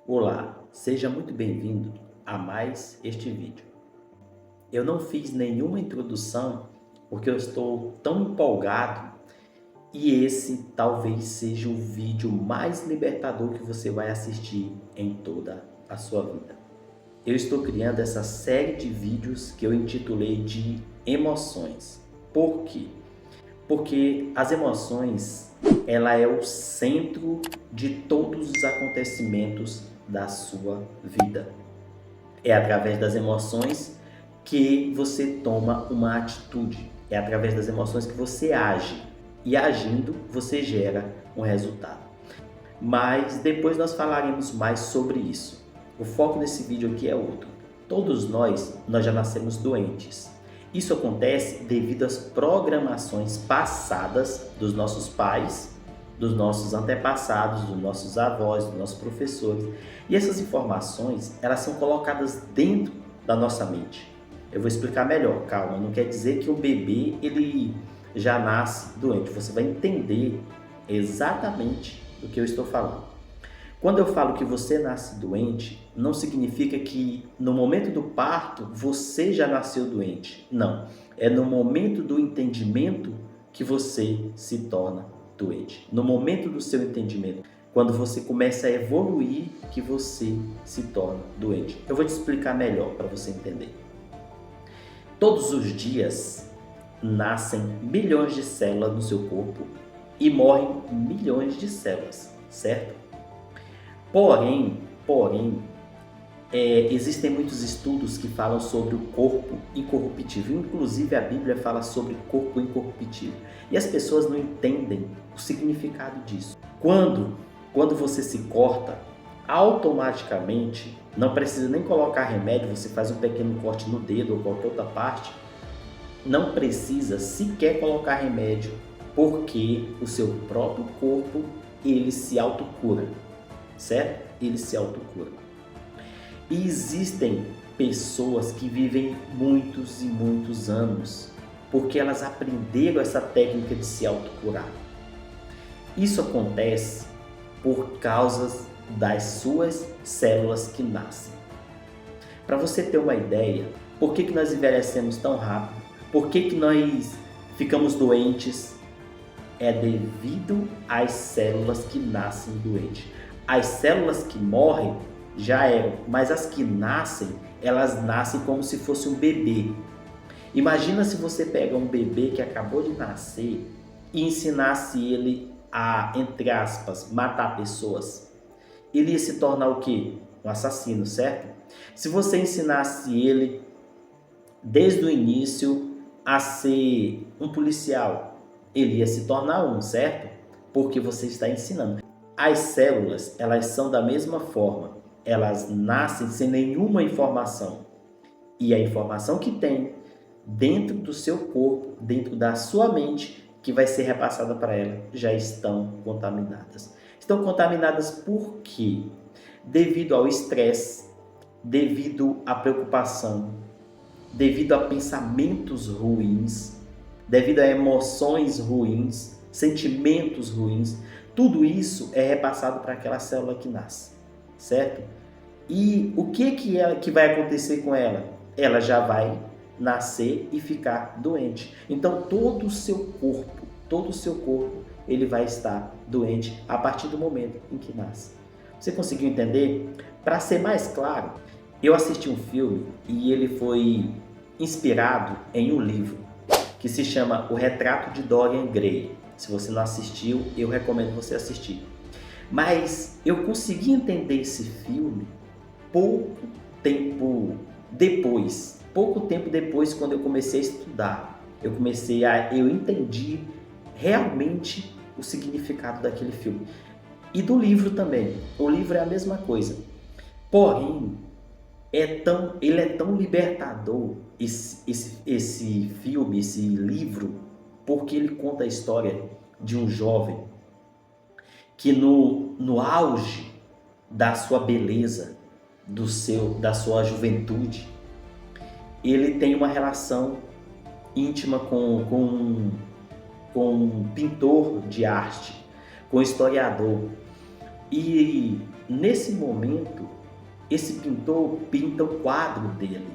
Olá, seja muito bem-vindo a mais este vídeo. Eu não fiz nenhuma introdução porque eu estou tão empolgado e esse talvez seja o vídeo mais libertador que você vai assistir em toda a sua vida. Eu estou criando essa série de vídeos que eu intitulei de emoções. Por quê? Porque as emoções, ela é o centro de todos os acontecimentos da sua vida. É através das emoções que você toma uma atitude. É através das emoções que você age. E agindo, você gera um resultado. Mas depois nós falaremos mais sobre isso. O foco desse vídeo aqui é outro. Todos nós já nascemos doentes. Isso acontece devido às programações passadas dos nossos pais, dos nossos antepassados, dos nossos avós, dos nossos professores. E essas informações, elas são colocadas dentro da nossa mente. Eu vou explicar melhor, calma, não quer dizer que o bebê ele já nasce doente. Você vai entender exatamente do que eu estou falando. Quando eu falo que você nasce doente, não significa que no momento do parto você já nasceu doente. Não. É no momento do entendimento que você se torna doente. No momento do seu entendimento, quando você começa a evoluir, que você se torna doente. Eu vou te explicar melhor para você entender. Todos os dias nascem milhões de células no seu corpo e morrem milhões de células, certo? Porém, existem muitos estudos que falam sobre o corpo incorruptível. Inclusive a Bíblia fala sobre corpo incorruptível. E as pessoas não entendem o significado disso. Quando você se corta, automaticamente, não precisa nem colocar remédio, você faz um pequeno corte no dedo ou qualquer outra parte, não precisa sequer colocar remédio, porque o seu próprio corpo, ele se autocura. Certo? Ele se autocura. E existem pessoas que vivem muitos e muitos anos porque elas aprenderam essa técnica de se autocurar. Isso acontece por causa das suas células que nascem. Para você ter uma ideia, por que nós envelhecemos tão rápido? Por que nós ficamos doentes? É devido às células que nascem doentes. As células que morrem já eram, mas as que nascem, elas nascem como se fosse um bebê. Imagina se você pega um bebê que acabou de nascer e ensinasse ele a, entre aspas, matar pessoas. Ele ia se tornar o quê? Um assassino, certo? Se você ensinasse ele desde o início a ser um policial, ele ia se tornar um, certo? Porque você está ensinando. As células, elas são da mesma forma, elas nascem sem nenhuma informação. E a informação que tem dentro do seu corpo, dentro da sua mente, que vai ser repassada para ela, já estão contaminadas. Estão contaminadas por quê? Devido ao estresse, devido à preocupação, devido a pensamentos ruins, devido a emoções ruins, sentimentos ruins. Tudo isso é repassado para aquela célula que nasce, certo? E o que vai acontecer com ela? Ela já vai nascer e ficar doente. Então todo o seu corpo, ele vai estar doente a partir do momento em que nasce. Você conseguiu entender? Para ser mais claro, eu assisti um filme e ele foi inspirado em um livro que se chama O Retrato de Dorian Gray. Se você não assistiu, eu recomendo você assistir. Mas eu consegui entender esse filme pouco tempo depois, quando eu comecei a estudar. Eu entendi realmente o significado daquele filme. E do livro também. O livro é a mesma coisa. Porém, ele é tão libertador, esse filme, esse livro, porque ele conta a história de um jovem que no auge da sua beleza, da sua juventude, ele tem uma relação íntima com um pintor de arte, com um historiador. E nesse momento, esse pintor pinta o quadro dele,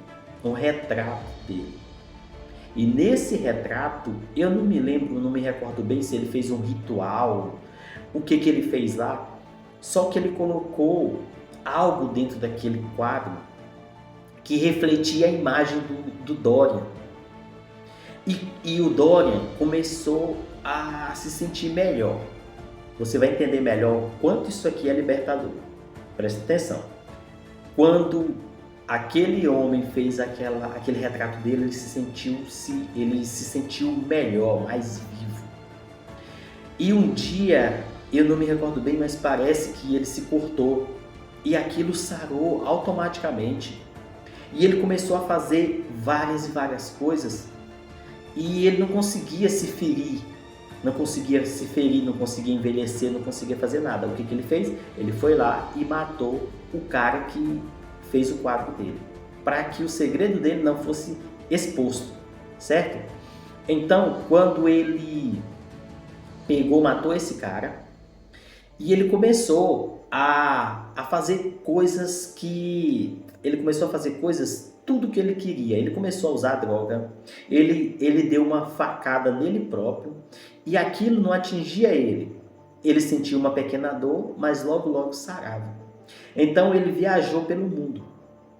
um retrato dele. E nesse retrato, eu não me lembro, não me recordo bem se ele fez um ritual, o que ele fez lá, só que ele colocou algo dentro daquele quadro que refletia a imagem do Dorian. E o Dorian começou a se sentir melhor. Você vai entender melhor o quanto isso aqui é libertador. Presta atenção. Quando aquele homem fez aquele retrato dele, ele se sentiu melhor, mais vivo. E um dia, eu não me recordo bem, mas parece que ele se cortou e aquilo sarou automaticamente. E ele começou a fazer várias e várias coisas e ele não conseguia se ferir, não conseguia envelhecer, não conseguia fazer nada. O que ele fez? Ele foi lá e matou o cara que fez o quadro dele, para que o segredo dele não fosse exposto, certo? Então, quando ele matou esse cara, e ele começou a fazer coisas tudo que ele queria. Ele começou a usar droga, ele deu uma facada nele próprio, e aquilo não atingia ele. Ele sentia uma pequena dor, mas logo sarava. Então ele viajou pelo mundo.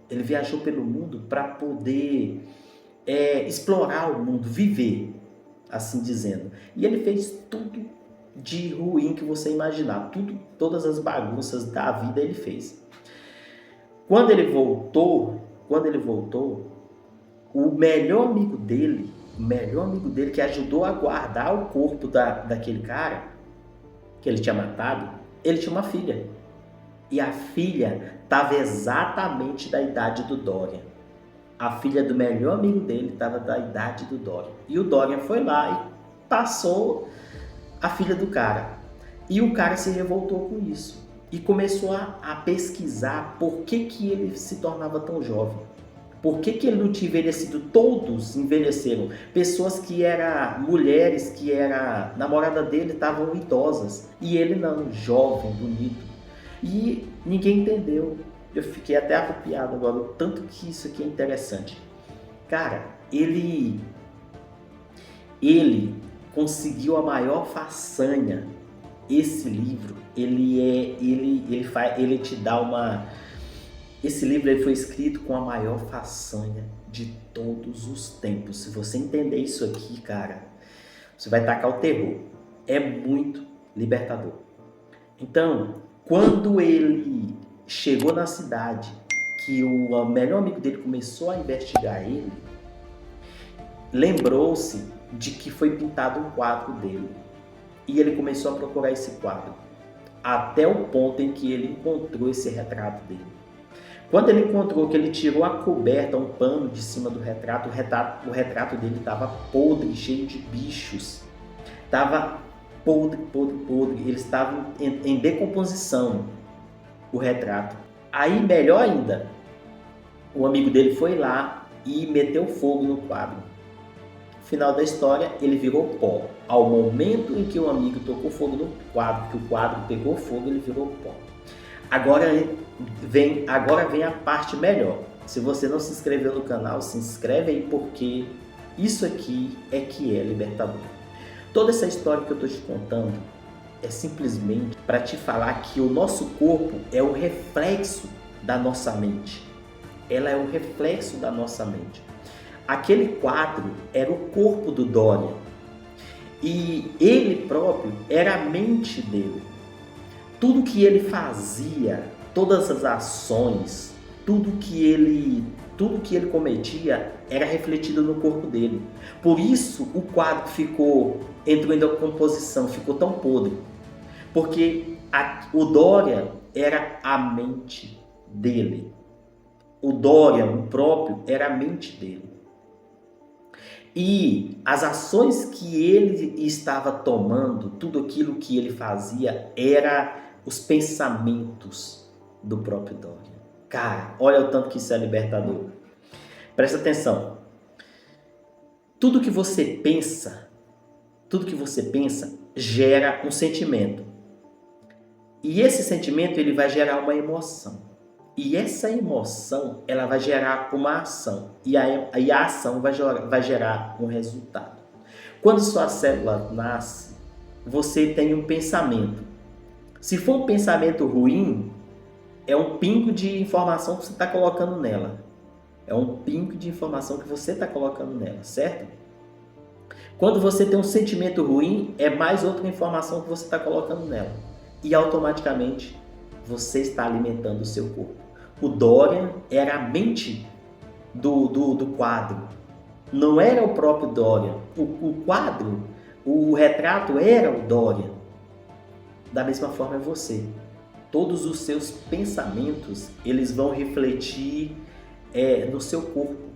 Ele viajou pelo mundo para poder explorar o mundo, viver, assim dizendo. E ele fez tudo de ruim que você imaginar. Todas as bagunças da vida ele fez. Quando ele voltou, o melhor amigo dele que ajudou a guardar o corpo daquele cara que ele tinha matado, ele tinha uma filha. E a filha estava exatamente da idade do Dorian. A filha do melhor amigo dele estava da idade do Dorian. E o Dorian foi lá e passou a filha do cara. E o cara se revoltou com isso. E começou a pesquisar por que ele se tornava tão jovem. Por que ele não tinha envelhecido? Todos envelheceram. Pessoas que eram mulheres, que era namorada dele, estavam idosas. E ele não, jovem, bonito. E ninguém entendeu. Eu fiquei até arrepiado agora, o tanto que isso aqui é interessante. Cara, ele conseguiu a maior façanha. Esse livro, ele te dá uma... Esse livro ele foi escrito com a maior façanha de todos os tempos. Se você entender isso aqui, cara, você vai tacar o terror. É muito libertador. Então, quando ele chegou na cidade, que o melhor amigo dele começou a investigar ele, lembrou-se de que foi pintado um quadro dele. E ele começou a procurar esse quadro, até o ponto em que ele encontrou esse retrato dele. Quando ele encontrou, que ele tirou a coberta, um pano de cima do retrato, o retrato dele estava podre, cheio de bichos. Estava podre. Eles estavam em decomposição, o retrato. Aí, melhor ainda, o amigo dele foi lá e meteu fogo no quadro. Final da história, ele virou pó. Ao momento em que o amigo tocou fogo no quadro, que o quadro pegou fogo, ele virou pó. Agora vem a parte melhor. Se você não se inscreveu no canal, se inscreve aí, porque isso aqui é que é libertador. Toda essa história que eu estou te contando é simplesmente para te falar que o nosso corpo é o reflexo da nossa mente. Ela é o reflexo da nossa mente. Aquele quadro era o corpo do Dorian. E ele próprio era a mente dele. Tudo que ele fazia, todas as ações, tudo que ele cometia era refletido no corpo dele. Por isso o quadro entrou em decomposição, ficou tão podre. Porque o Dorian era a mente dele. O Dorian, o próprio, era a mente dele. E as ações que ele estava tomando, tudo aquilo que ele fazia, era os pensamentos do próprio Dorian. Cara, olha o tanto que isso é libertador. Presta atenção. Tudo que você pensa gera um sentimento. E esse sentimento ele vai gerar uma emoção. E essa emoção ela vai gerar uma ação. E a ação vai gerar um resultado. Quando sua célula nasce, você tem um pensamento. Se for um pensamento ruim, é um pingo de informação que você está colocando nela. É um pingo de informação que você está colocando nela, certo? Quando você tem um sentimento ruim, é mais outra informação que você está colocando nela. E automaticamente você está alimentando o seu corpo. O Dorian era a mente do quadro. Não era o próprio Dorian. O quadro, o retrato era o Dorian. Da mesma forma é você. Todos os seus pensamentos, eles vão refletir no seu corpo.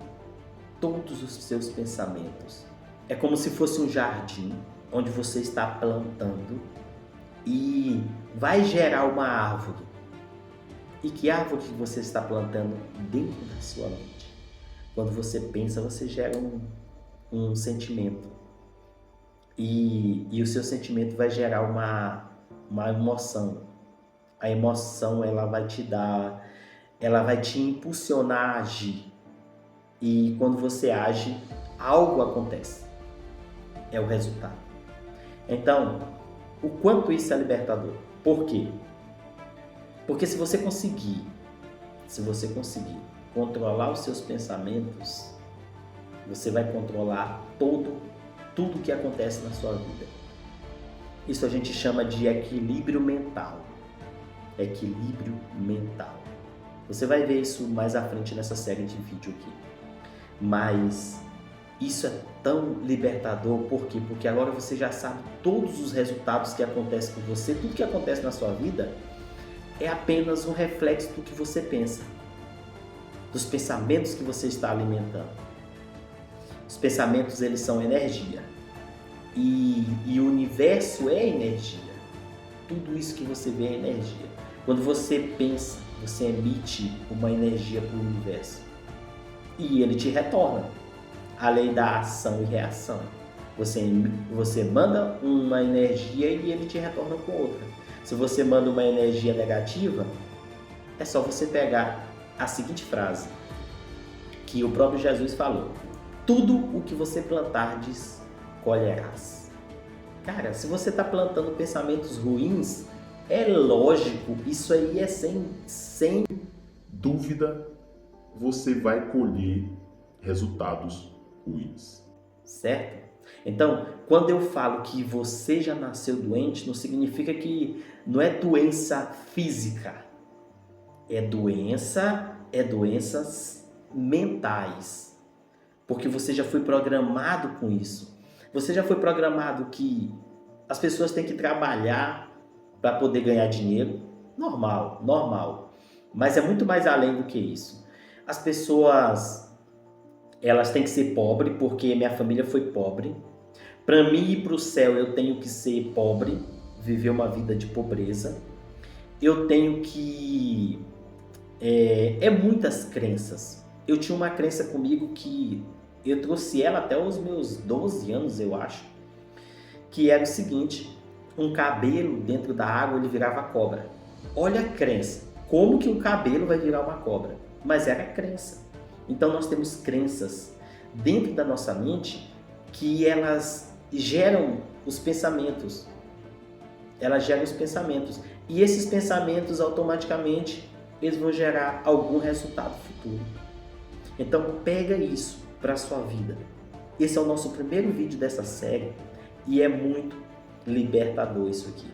Todos os seus pensamentos. É como se fosse um jardim onde você está plantando e vai gerar uma árvore. E que árvore que você está plantando dentro da sua mente? Quando você pensa, você gera um sentimento. E o seu sentimento vai gerar uma emoção. A emoção ela vai te impulsionar a agir. E quando você age, algo acontece. É o resultado. Então, o quanto isso é libertador? Por quê? Porque se você conseguir controlar os seus pensamentos, você vai controlar tudo que acontece na sua vida. Isso a gente chama de equilíbrio mental. Equilíbrio mental. Você vai ver isso mais à frente nessa série de vídeo aqui. Mas isso é tão libertador, por quê? Porque agora você já sabe todos os resultados que acontecem com você, tudo que acontece na sua vida é apenas um reflexo do que você pensa, dos pensamentos que você está alimentando. Os pensamentos, eles são energia. E o universo é energia. Tudo isso que você vê é energia. Quando você pensa, você emite uma energia para o universo. E ele te retorna. A lei da ação e reação. Você manda uma energia e ele te retorna com outra. Se você manda uma energia negativa, é só você pegar a seguinte frase, que o próprio Jesus falou: tudo o que você plantardes, colherás. Cara, se você está plantando pensamentos ruins, é lógico, isso aí é sem dúvida, você vai colher resultados ruins. Certo? Então, quando eu falo que você já nasceu doente, não significa que não é doença física. É doenças mentais. Porque você já foi programado com isso. Você já foi programado que as pessoas têm que trabalhar para poder ganhar dinheiro. Normal. Mas é muito mais além do que isso. As pessoas, elas têm que ser pobres, porque minha família foi pobre. Para mim ir para o céu, eu tenho que ser pobre, viver uma vida de pobreza. Eu tenho que... muitas crenças. Eu tinha uma crença comigo que eu trouxe ela até os meus 12 anos, eu acho, que era o seguinte: um cabelo dentro da água ele virava cobra. Olha a crença. Como que um cabelo vai virar uma cobra? Mas era a crença. Então nós temos crenças dentro da nossa mente que elas geram os pensamentos. Elas geram os pensamentos. E esses pensamentos automaticamente eles vão gerar algum resultado futuro. Então pega isso para a sua vida. Esse é o nosso primeiro vídeo dessa série e é muito libertador isso aqui.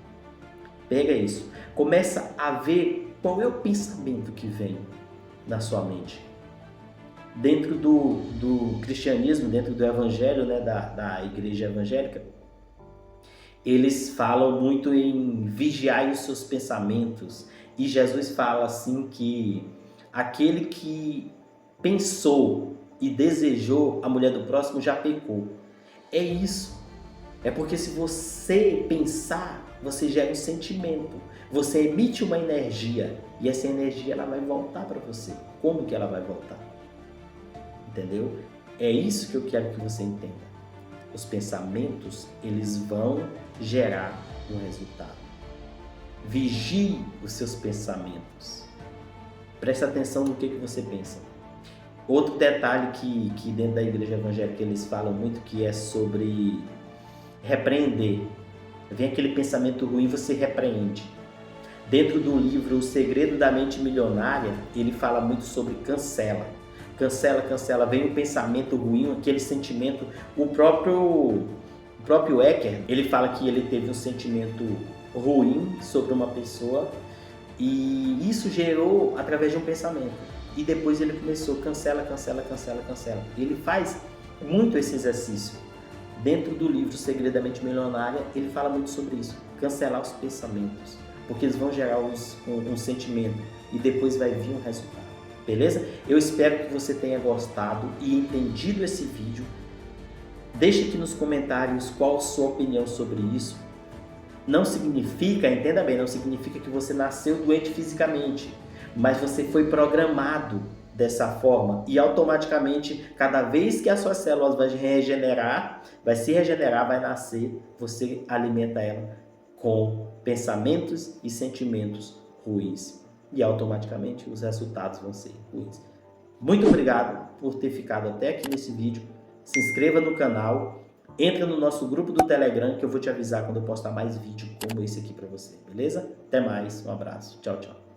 Pega isso. Começa a ver qual é o pensamento que vem na sua mente. Dentro do cristianismo, dentro do evangelho, né, da igreja evangélica, eles falam muito em vigiar os seus pensamentos. E Jesus fala assim que aquele que pensou e desejou a mulher do próximo já pecou. É isso. É porque se você pensar, você gera um sentimento. Você emite uma energia e essa energia ela vai voltar para você. Como que ela vai voltar? Entendeu? É isso que eu quero que você entenda. Os pensamentos, eles vão gerar um resultado. Vigie os seus pensamentos. Preste atenção no que você pensa. Outro detalhe que dentro da igreja evangélica eles falam muito, que é sobre repreender. Vem aquele pensamento ruim, você repreende. Dentro do livro O Segredo da Mente Milionária, ele fala muito sobre cancela. Cancela, cancela. Vem um pensamento ruim, aquele sentimento. O próprio Ecker, ele fala que ele teve um sentimento ruim sobre uma pessoa e isso gerou através de um pensamento. E depois ele começou, cancela, cancela, cancela, cancela. Ele faz muito esse exercício. Dentro do livro O Segredo da Mente Milionária, ele fala muito sobre isso. Cancelar os pensamentos, porque eles vão gerar um sentimento e depois vai vir um resultado. Beleza? Eu espero que você tenha gostado e entendido esse vídeo. Deixe aqui nos comentários qual a sua opinião sobre isso. Não significa, entenda bem, não significa que você nasceu doente fisicamente, mas você foi programado dessa forma e automaticamente, cada vez que as suas células vai se regenerar, vai nascer, você alimenta ela com pensamentos e sentimentos ruins e automaticamente os resultados vão ser ruins. Muito obrigado por ter ficado até aqui nesse vídeo. Se inscreva no canal, entra no nosso grupo do Telegram que eu vou te avisar quando eu postar mais vídeo como esse aqui para você, beleza? Até mais, um abraço, tchau, tchau.